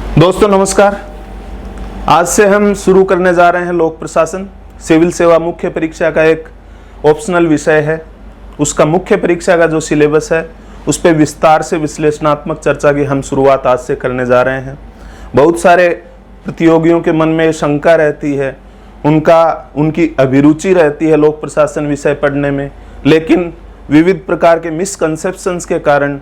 दोस्तों नमस्कार। आज से हम शुरू करने जा रहे हैं लोक प्रशासन। सिविल सेवा मुख्य परीक्षा का एक ऑप्शनल विषय है। उसका मुख्य परीक्षा का जो सिलेबस है उस पर विस्तार से विश्लेषणात्मक चर्चा की हम शुरुआत आज से करने जा रहे हैं। बहुत सारे प्रतियोगियों के मन में शंका रहती है, उनकी अभिरुचि रहती है लोक प्रशासन विषय पढ़ने में, लेकिन विविध प्रकार के मिसकंसेप्शंस के कारण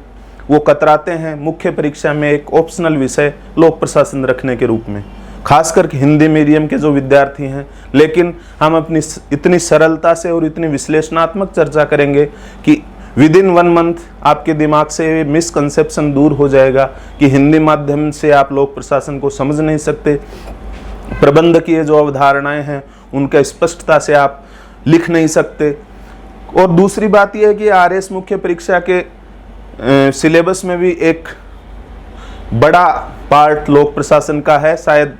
वो कतराते हैं मुख्य परीक्षा में एक ऑप्शनल विषय लोक प्रशासन रखने के रूप में, खासकर हिंदी मीडियम के जो विद्यार्थी हैं। लेकिन हम अपनी इतनी सरलता से और इतनी विश्लेषणात्मक चर्चा करेंगे कि विद इन 1 मंथ आपके दिमाग से मिसकंसेप्शन दूर हो जाएगा कि हिंदी माध्यम से आप लोक प्रशासन को समझ नहीं सकते। प्रबंध की जो अवधारणाएं हैं उनका स्पष्टता से आप लिख नहीं सकते। और दूसरी बात यह है कि आरएस मुख्य परीक्षा के सिलेबस में भी एक बड़ा पार्ट लोक प्रशासन का है, शायद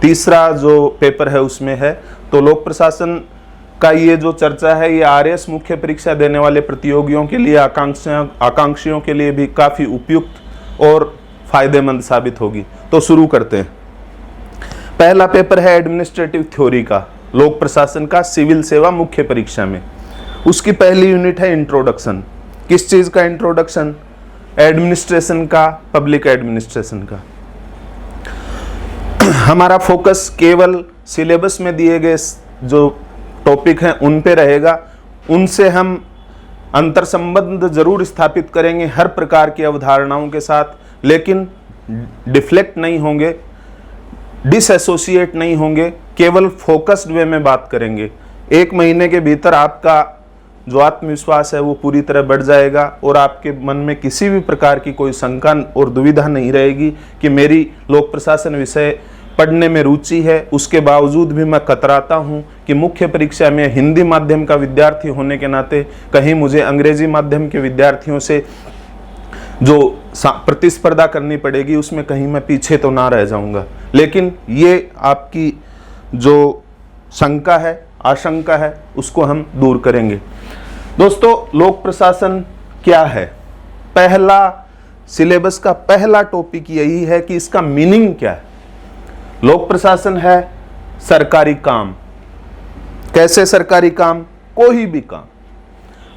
तीसरा जो पेपर है उसमें है। तो लोक प्रशासन का ये जो चर्चा है ये आरएस मुख्य परीक्षा देने वाले प्रतियोगियों के लिए, आकांक्षियों के लिए भी काफ़ी उपयुक्त और फायदेमंद साबित होगी। तो शुरू करते हैं। पहला पेपर है एडमिनिस्ट्रेटिव थ्योरी का, लोक प्रशासन का सिविल सेवा मुख्य परीक्षा में। उसकी पहली यूनिट है इंट्रोडक्शन। किस चीज़ का इंट्रोडक्शन? एडमिनिस्ट्रेशन का, पब्लिक एडमिनिस्ट्रेशन का। हमारा फोकस केवल सिलेबस में दिए गए जो टॉपिक हैं उन पे रहेगा। उनसे हम अंतर संबंध जरूर स्थापित करेंगे हर प्रकार की अवधारणाओं के साथ, लेकिन डिफ्लेक्ट नहीं होंगे, डिसएसोसिएट नहीं होंगे, केवल फोकस्ड वे में बात करेंगे। 1 महीने के भीतर आपका जो आत्मविश्वास है वो पूरी तरह बढ़ जाएगा और आपके मन में किसी भी प्रकार की कोई शंका और दुविधा नहीं रहेगी कि मेरी लोक प्रशासन विषय पढ़ने में रुचि है, उसके बावजूद भी मैं कतराता हूं कि मुख्य परीक्षा में हिंदी माध्यम का विद्यार्थी होने के नाते कहीं मुझे अंग्रेजी माध्यम के विद्यार्थियों से जो प्रतिस्पर्धा करनी पड़ेगी उसमें कहीं मैं पीछे तो ना रह जाऊंगा। लेकिन ये आपकी जो शंका है, आशंका है, उसको हम दूर करेंगे। दोस्तों लोक प्रशासन क्या है? पहला सिलेबस का पहला टॉपिक यही है कि इसका मीनिंग क्या है। लोक प्रशासन है सरकारी काम। कैसे सरकारी काम? कोई भी काम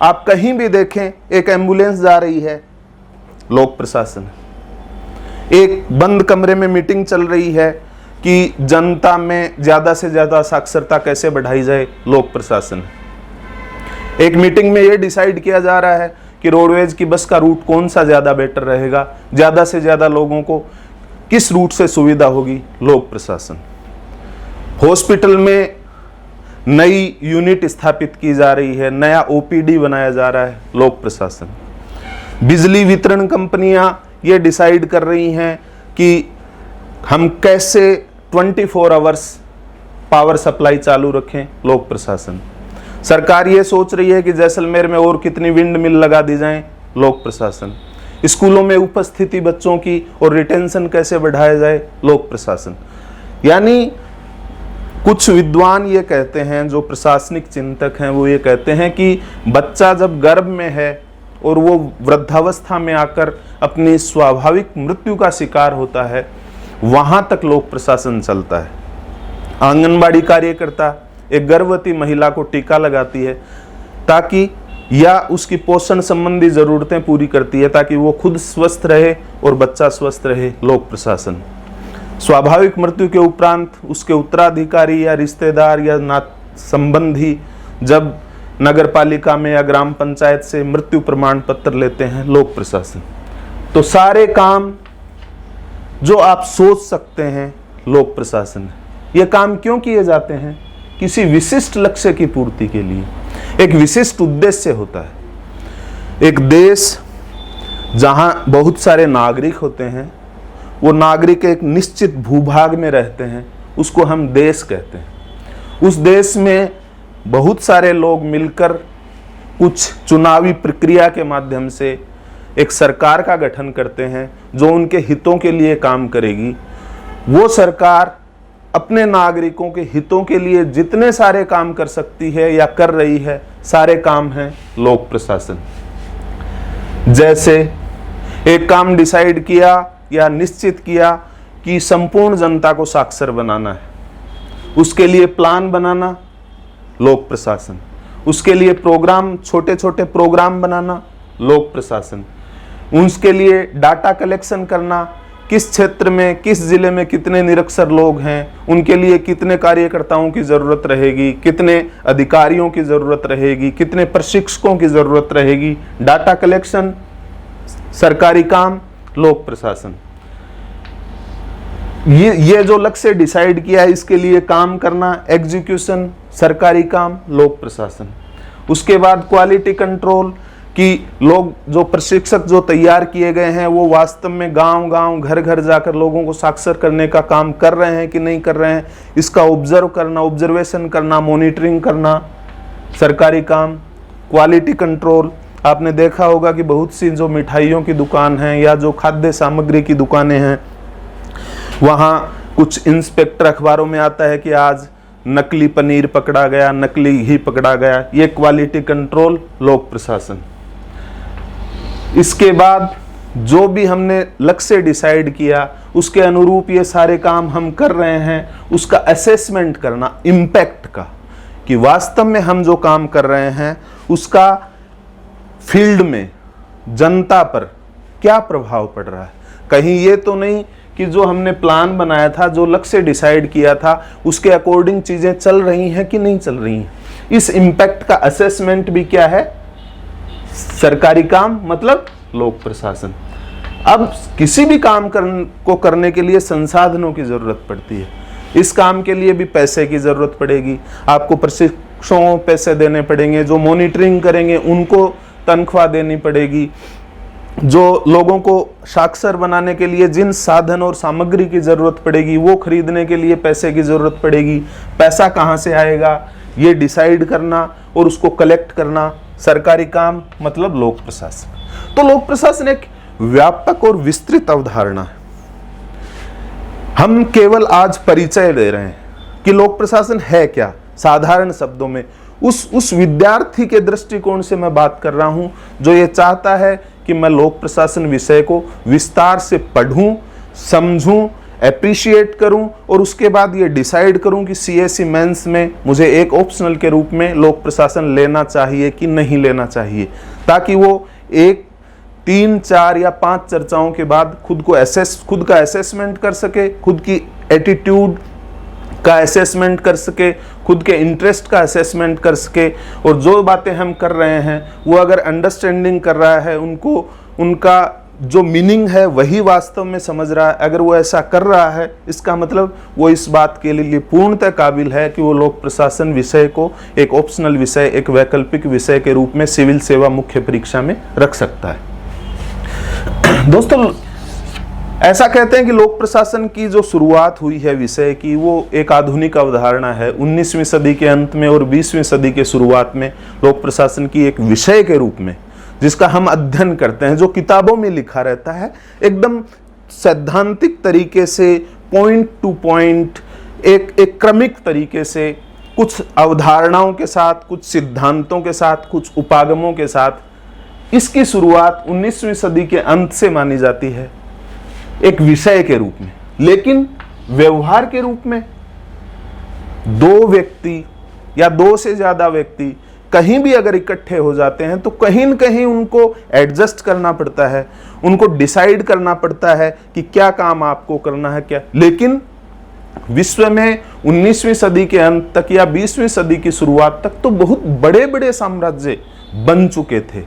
आप कहीं भी देखें, एक एम्बुलेंस जा रही है, लोक प्रशासन है। एक बंद कमरे में मीटिंग चल रही है कि जनता में ज्यादा से ज्यादा साक्षरता कैसे बढ़ाई जाए, लोक प्रशासन है। एक मीटिंग में यह डिसाइड किया जा रहा है कि रोडवेज की बस का रूट कौन सा ज्यादा बेटर रहेगा, ज्यादा से ज्यादा लोगों को किस रूट से सुविधा होगी, लोक प्रशासन। हॉस्पिटल में नई यूनिट स्थापित की जा रही है, नया ओपीडी बनाया जा रहा है, लोक प्रशासन। बिजली वितरण कंपनियां ये डिसाइड कर रही हैं कि हम कैसे 24 आवर्स पावर सप्लाई चालू रखें, लोक प्रशासन। सरकार ये सोच रही है कि जैसलमेर में और कितनी विंड मिल लगा दी जाएं, लोक प्रशासन। स्कूलों में उपस्थिति बच्चों की और रिटेंशन कैसे बढ़ाया जाए, लोक प्रशासन। यानी कुछ विद्वान ये कहते हैं, जो प्रशासनिक चिंतक हैं, वो ये कहते हैं कि बच्चा जब गर्भ में है और वो वृद्धावस्था में आकर अपनी स्वाभाविक मृत्यु का शिकार होता है, वहां तक लोक प्रशासन चलता है। आंगनबाड़ी कार्यकर्ता एक गर्भवती महिला को टीका लगाती है ताकि, या उसकी पोषण संबंधी जरूरतें पूरी करती है ताकि वो खुद स्वस्थ रहे और बच्चा स्वस्थ रहे, लोक प्रशासन। स्वाभाविक मृत्यु के उपरांत उसके उत्तराधिकारी या रिश्तेदार या संबंधी जब नगर पालिका में या ग्राम पंचायत से मृत्यु प्रमाण पत्र लेते हैं, लोक प्रशासन। तो सारे काम जो आप सोच सकते हैं, लोक प्रशासन। ये काम क्यों किए जाते हैं? किसी विशिष्ट लक्ष्य की पूर्ति के लिए, एक विशिष्ट उद्देश्य होता है। एक देश जहां बहुत सारे नागरिक होते हैं, वो नागरिक एक निश्चित भूभाग में रहते हैं, उसको हम देश कहते हैं। उस देश में बहुत सारे लोग मिलकर कुछ चुनावी प्रक्रिया के माध्यम से एक सरकार का गठन करते हैं जो उनके हितों के लिए काम करेगी। वो सरकार अपने नागरिकों के हितों के लिए जितने सारे काम कर सकती है या कर रही है, सारे काम हैं लोक प्रशासन। जैसे एक काम डिसाइड किया या निश्चित किया कि संपूर्ण जनता को साक्षर बनाना है। उसके लिए प्लान बनाना, लोक प्रशासन। उसके लिए प्रोग्राम, छोटे छोटे प्रोग्राम बनाना, लोक प्रशासन। उसके लिए डाटा कलेक्शन करना, किस क्षेत्र में, किस जिले में कितने निरक्षर लोग हैं, उनके लिए कितने कार्यकर्ताओं की जरूरत रहेगी, कितने अधिकारियों की जरूरत रहेगी, कितने प्रशिक्षकों की जरूरत रहेगी। डाटा कलेक्शन सरकारी काम, लोक प्रशासन। ये जो लक्ष्य डिसाइड किया है, इसके लिए काम करना, एग्जीक्यूशन सरकारी काम, लोक प्रशासन। उसके बाद क्वालिटी कंट्रोल, कि लोग जो प्रशिक्षक जो तैयार किए गए हैं वो वास्तव में गांव गांव, घर घर जाकर लोगों को साक्षर करने का काम कर रहे हैं कि नहीं कर रहे हैं, इसका ऑब्जर्व करना, ऑब्जर्वेशन करना, मॉनिटरिंग करना, सरकारी काम। क्वालिटी कंट्रोल, आपने देखा होगा कि बहुत सी जो मिठाइयों की दुकान है या जो खाद्य सामग्री की दुकानें हैं, वहाँ कुछ इंस्पेक्टर अखबारों में आता है कि आज नकली पनीर पकड़ा गया, नकली घी पकड़ा गया। ये क्वालिटी कंट्रोल, लोक प्रशासन। इसके बाद जो भी हमने लक्ष्य डिसाइड किया उसके अनुरूप ये सारे काम हम कर रहे हैं, उसका असेसमेंट करना इम्पैक्ट का, कि वास्तव में हम जो काम कर रहे हैं उसका फील्ड में जनता पर क्या प्रभाव पड़ रहा है। कहीं ये तो नहीं कि जो हमने प्लान बनाया था, जो लक्ष्य डिसाइड किया था, उसके अकॉर्डिंग चीजें चल रही हैं कि नहीं चल रही हैं। इस इम्पैक्ट का असेसमेंट भी क्या है, सरकारी काम, मतलब लोक प्रशासन। अब किसी भी काम को करने के लिए संसाधनों की जरूरत पड़ती है। इस काम के लिए भी पैसे की जरूरत पड़ेगी, आपको प्रशिक्षकों को पैसे देने पड़ेंगे, जो मॉनिटरिंग करेंगे उनको तनख्वाह देनी पड़ेगी, जो लोगों को साक्षर बनाने के लिए जिन साधन और सामग्री की जरूरत पड़ेगी वो खरीदने के लिए पैसे की जरूरत पड़ेगी। पैसा कहाँ से आएगा ये डिसाइड करना और उसको कलेक्ट करना, सरकारी काम, मतलब लोक प्रशासन। तो लोक प्रशासन एक व्यापक और विस्तृत अवधारणा है। हम केवल आज परिचय दे रहे हैं कि लोक प्रशासन है क्या, साधारण शब्दों में। उस विद्यार्थी के दृष्टिकोण से मैं बात कर रहा हूं जो ये चाहता है कि मैं लोक प्रशासन विषय को विस्तार से पढ़ूं, समझूं, एप्रिशिएट करूं और उसके बाद ये डिसाइड करूं कि सीएसई मेंस में मुझे एक ऑप्शनल के रूप में लोक प्रशासन लेना चाहिए कि नहीं लेना चाहिए, ताकि वो 1, 3, 4 या 5 चर्चाओं के बाद खुद का असेसमेंट कर सके, खुद की एटीट्यूड का असेसमेंट कर सके, खुद के इंटरेस्ट का असेसमेंट कर सके, और जो बातें हम कर रहे हैं वो अगर अंडरस्टैंडिंग कर रहा है, उनका जो मीनिंग है वही वास्तव में समझ रहा है, अगर वो ऐसा कर रहा है, इसका मतलब वो इस बात के लिए पूर्णतः काबिल है कि वो लोक प्रशासन विषय को एक ऑप्शनल विषय, एक वैकल्पिक विषय के रूप में सिविल सेवा मुख्य परीक्षा में रख सकता है। दोस्तों, ऐसा कहते हैं कि लोक प्रशासन की जो शुरुआत हुई है विषय की, वो एक आधुनिक अवधारणा है। 19वीं सदी के अंत में और 20वीं सदी के शुरुआत में लोक प्रशासन की एक विषय के रूप में, जिसका हम अध्ययन करते हैं, जो किताबों में लिखा रहता है, एकदम सैद्धांतिक तरीके से, पॉइंट टू पॉइंट, एक क्रमिक तरीके से, कुछ अवधारणाओं के साथ, कुछ सिद्धांतों के साथ, कुछ उपागमों के साथ, इसकी शुरुआत 19वीं सदी के अंत से मानी जाती है, एक विषय के रूप में। लेकिन व्यवहार के रूप में 2 व्यक्ति या 2 से ज्यादा व्यक्ति कहीं भी अगर इकट्ठे हो जाते हैं तो कहीं न कहीं उनको एडजस्ट करना पड़ता है, उनको डिसाइड करना पड़ता है कि क्या काम आपको करना है, क्या। लेकिन विश्व में 19वीं सदी के अंत तक या 20वीं सदी की शुरुआत तक तो बहुत बड़े बड़े साम्राज्य बन चुके थे,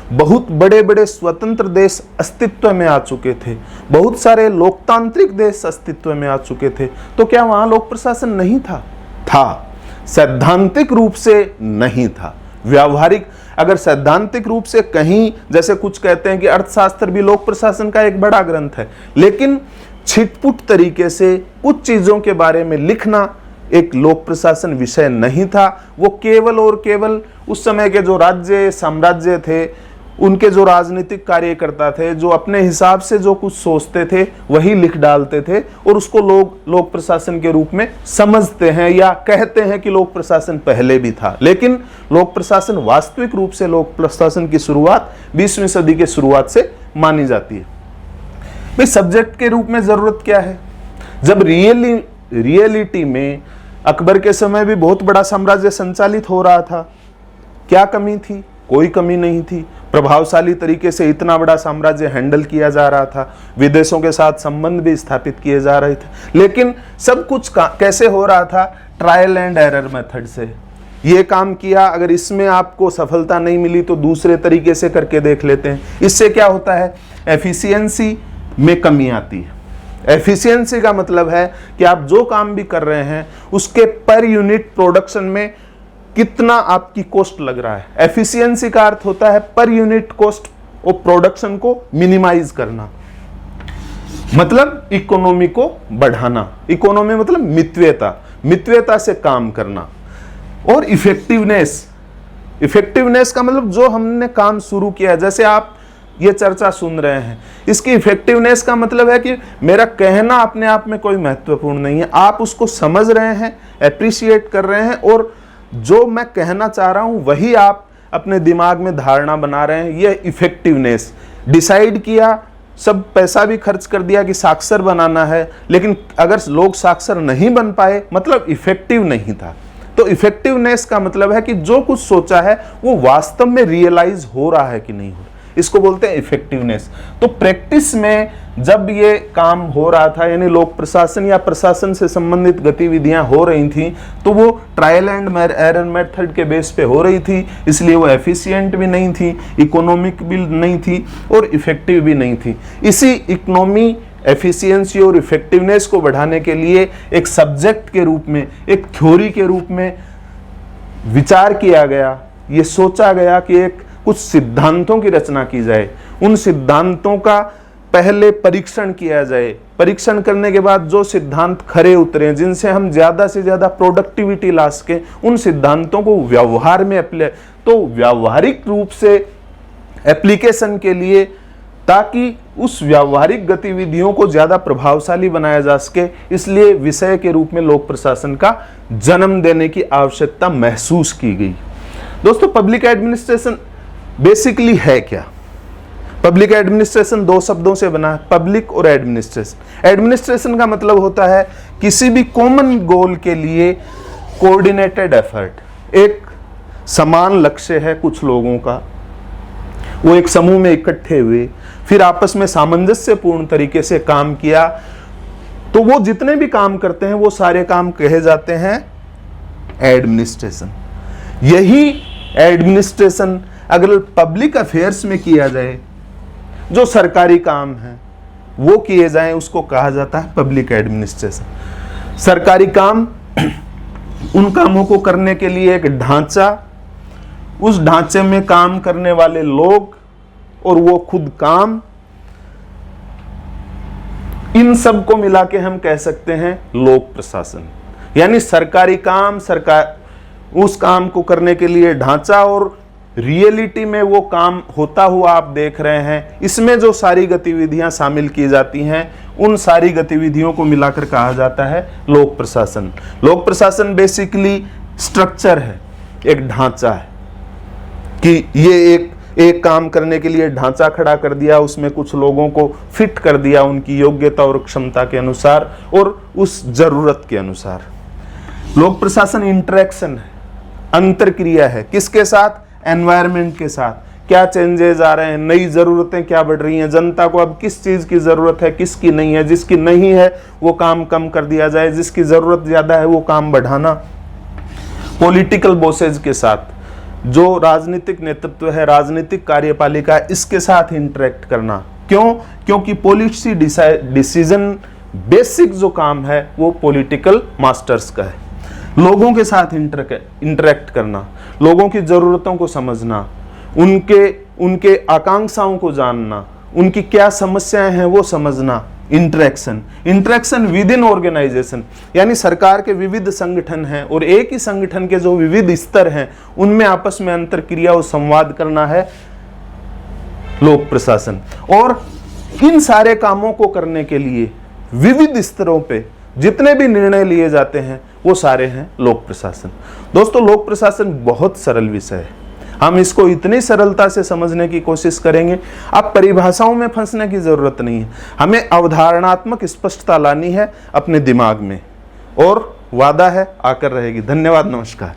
बहुत बड़े बड़े स्वतंत्र देश अस्तित्व में आ चुके थे, बहुत सारे लोकतांत्रिक देश अस्तित्व में आ चुके थे। तो क्या वहां लोक प्रशासन नहीं था? था, सैद्धांतिक रूप से नहीं था। व्यावहारिक, अगर सैद्धांतिक रूप से कहीं, जैसे कुछ कहते हैं कि अर्थशास्त्र भी लोक प्रशासन का एक बड़ा ग्रंथ है, लेकिन छिटपुट तरीके से कुछ चीजों के बारे में लिखना एक लोक प्रशासन विषय नहीं था। वो केवल और केवल उस समय के जो राज्य साम्राज्य थे, उनके जो राजनीतिक कार्यकर्ता थे, जो अपने हिसाब से जो कुछ सोचते थे वही लिख डालते थे, और उसको लोग लोक प्रशासन के रूप में समझते हैं या कहते हैं कि लोक प्रशासन पहले भी था। लेकिन लोक प्रशासन, वास्तविक रूप से लोक प्रशासन की शुरुआत 20वीं सदी के शुरुआत से मानी जाती है। भाई सब्जेक्ट के रूप में जरूरत क्या है? जब रियलिटी में अकबर के समय भी बहुत बड़ा साम्राज्य संचालित हो रहा था, क्या कमी थी? कोई कमी नहीं थी। प्रभावशाली तरीके से इतना बड़ा साम्राज्य हैंडल किया जा रहा था, विदेशों के साथ संबंध भी स्थापित किए जा रहे थे, लेकिन सब कुछ कैसे हो रहा था? ट्रायल एंड एरर मेथड से। ये काम किया, अगर इसमें आपको सफलता नहीं मिली तो दूसरे तरीके से करके देख लेते हैं। इससे क्या होता है? एफिशिएंसी में कमी आती है। एफिशिएंसी का मतलब है कि आप जो काम भी कर रहे हैं उसके पर यूनिट प्रोडक्शन में कितना आपकी कॉस्ट लग रहा है। एफिशिएंसी का अर्थ होता है पर यूनिट कॉस्ट और प्रोडक्शन को मिनिमाइज करना, मतलब इकोनॉमी को बढ़ाना। इकोनॉमी मतलब मितव्यता से काम करना। और इफेक्टिवनेस का मतलब जो हमने काम शुरू किया, जैसे आप ये चर्चा सुन रहे हैं, इसकी इफेक्टिवनेस का मतलब है कि मेरा कहना अपने आप में कोई महत्वपूर्ण नहीं है, आप उसको समझ रहे हैं, एप्रिशिएट कर रहे हैं, और जो मैं कहना चाह रहा हूं वही आप अपने दिमाग में धारणा बना रहे हैं। ये इफेक्टिवनेस। डिसाइड किया, सब पैसा भी खर्च कर दिया कि साक्षर बनाना है, लेकिन अगर लोग साक्षर नहीं बन पाए मतलब इफेक्टिव नहीं था। तो इफेक्टिवनेस का मतलब है कि जो कुछ सोचा है वो वास्तव में रियलाइज हो रहा है कि नहीं हो रहा, इसको बोलते हैं इफेक्टिवनेस। तो प्रैक्टिस में जब ये काम हो रहा था, यानी लोक प्रशासन या प्रशासन से संबंधित गतिविधियां हो रही थी, तो वो ट्रायल एंड एरर मेथड के बेस पे हो रही थी, इसलिए वो एफिशिएंट भी नहीं थी, इकोनॉमिक भी नहीं थी और इफेक्टिव भी नहीं थी। इसी इकोनॉमी, एफिशिएंसी और इफेक्टिवनेस को बढ़ाने के लिए एक सब्जेक्ट के रूप में, एक थ्योरी के रूप में विचार किया गया, ये सोचा गया कि एक कुछ सिद्धांतों की रचना की जाए, उन सिद्धांतों का पहले परीक्षण किया जाए, परीक्षण करने के बाद जो सिद्धांत खरे उतरे, जिनसे हम ज्यादा से ज्यादा प्रोडक्टिविटी ला सके, उन सिद्धांतों को व्यवहार में अप्लाई, तो व्यावहारिक रूप से एप्लीकेशन के लिए, ताकि उस व्यावहारिक गतिविधियों को ज्यादा प्रभावशाली बनाया जा सके, इसलिए विषय के रूप में लोक प्रशासन का जन्म देने की आवश्यकता महसूस की गई। दोस्तों, पब्लिक एडमिनिस्ट्रेशन बेसिकली है क्या? पब्लिक एडमिनिस्ट्रेशन दो शब्दों से बना है, पब्लिक और एडमिनिस्ट्रेशन। एडमिनिस्ट्रेशन का मतलब होता है किसी भी कॉमन गोल के लिए कोऑर्डिनेटेड एफर्ट। एक समान लक्ष्य है कुछ लोगों का, वो एक समूह में इकट्ठे हुए, फिर आपस में सामंजस्यपूर्ण तरीके से काम किया, तो वो जितने भी काम करते हैं वो सारे काम कहे जाते हैं एडमिनिस्ट्रेशन। यही एडमिनिस्ट्रेशन अगर पब्लिक अफेयर्स में किया जाए, जो सरकारी काम है वो किए जाएं, उसको कहा जाता है पब्लिक एडमिनिस्ट्रेशन। सरकारी काम, उन कामों को करने के लिए एक ढांचा, उस ढांचे में काम करने वाले लोग और वो खुद काम, इन सब को मिला के हम कह सकते हैं लोक प्रशासन। यानी सरकारी काम, सरकार उस काम को करने के लिए ढांचा, और रियलिटी में वो काम होता हुआ आप देख रहे हैं, इसमें जो सारी गतिविधियां शामिल की जाती हैं, उन सारी गतिविधियों को मिलाकर कहा जाता है लोक प्रशासन। लोक प्रशासन बेसिकली स्ट्रक्चर है, एक ढांचा है कि ये एक काम करने के लिए ढांचा खड़ा कर दिया, उसमें कुछ लोगों को फिट कर दिया उनकी योग्यता और क्षमता के अनुसार और उस जरूरत के अनुसार। लोक प्रशासन इंटरेक्शन है, अंतरक्रिया है, किसके साथ? एनवायरनमेंट के साथ। क्या चेंजेस आ रहे हैं, नई जरूरतें क्या बढ़ रही हैं, जनता को अब किस चीज की जरूरत है, किसकी नहीं है, जिसकी नहीं है वो काम कम कर दिया जाए, जिसकी जरूरत ज्यादा है वो काम बढ़ाना। पॉलिटिकल बॉसेज के साथ, जो राजनीतिक नेतृत्व है, राजनीतिक कार्यपालिका, इसके साथ इंटरेक्ट करना। क्यों? क्योंकि पॉलिसी डिसीजन बेसिक जो काम है वो पॉलिटिकल मास्टर्स का है। लोगों के साथ इंटरेक्ट करना, लोगों की जरूरतों को समझना, उनके आकांक्षाओं को जानना, उनकी क्या समस्याएं हैं वो समझना। इंटरेक्शन विद इन ऑर्गेनाइजेशन, यानी सरकार के विविध संगठन हैं और एक ही संगठन के जो विविध स्तर हैं उनमें आपस में अंतरक्रिया और संवाद करना है लोक प्रशासन। और इन सारे कामों को करने के लिए विविध स्तरों पे जितने भी निर्णय लिए जाते हैं वो सारे हैं लोक प्रशासन। दोस्तों, लोक प्रशासन बहुत सरल विषय है। हम इसको इतनी सरलता से समझने की कोशिश करेंगे। अब परिभाषाओं में फंसने की जरूरत नहीं है, हमें अवधारणात्मक स्पष्टता लानी है अपने दिमाग में, और वादा है आकर रहेगी। धन्यवाद, नमस्कार।